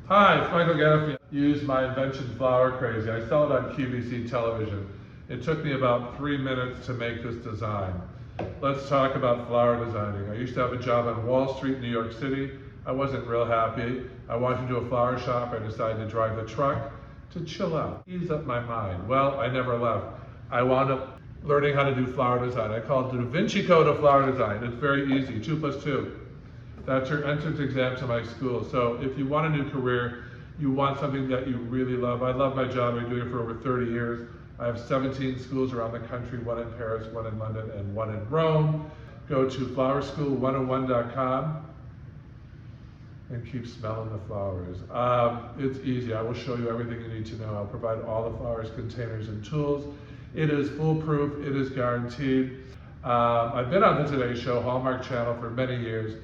Hi, it's Michael Gaffney. Use my invention Flower Crazy. I sell it on QVC television. It took me about 3 minutes to make this design. Let's talk about flower designing. I used to have a job on Wall Street, New York City. I wasn't real happy. I wanted to do a flower shop. I decided to drive the truck to chill out, ease up my mind. Well, I never left. I wound up learning how to do flower design. I call it the Da Vinci Code of flower design. It's very easy, 2 plus 2. That's your entrance exam to my school. So if you want a new career, you want something that you really love. I love my job. I've been doing it for over 30 years. I have 17 schools around the country, 1 in Paris, 1 in London, and 1 in Rome. Go to flowerschool101.com and keep smelling the flowers. It's easy. I will show you everything you need to know. I'll provide all the flowers, containers, and tools. It is foolproof. It is guaranteed. I've been on the Today Show, Hallmark Channel, for many years.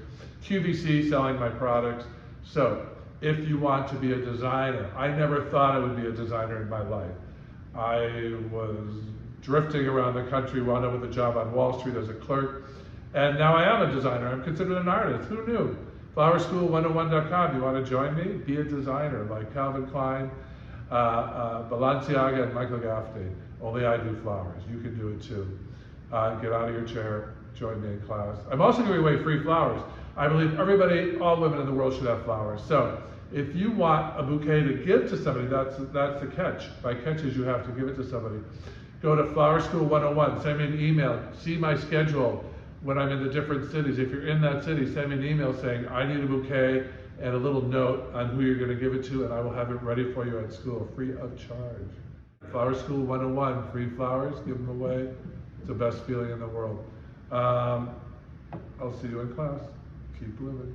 QVC selling my products. So if you want to be a designer, I never thought I would be a designer in my life. I was drifting around the country, wound up with a job on Wall Street as a clerk, and now I am a designer. I'm considered an artist. Who knew? Flowerschool101.com. You want to join me? Be a designer like Calvin Klein, Balenciaga, and Michael Gaffney. Only I do flowers. You can do it too. Get out of your chair, join me in class. I'm also giving away free flowers. I believe everybody, all women in the world should have flowers. So if you want a bouquet to give to somebody, that's the catch. By catches, you have to give it to somebody. Go to Flower School 101, send me an email, see my schedule when I'm in the different cities. If you're in that city, send me an email saying, I need a bouquet and a little note on who you're gonna give it to, and I will have it ready for you at school, free of charge. Flower School 101, free flowers, give them away. It's the best feeling in the world. I'll see you in class. Keep living.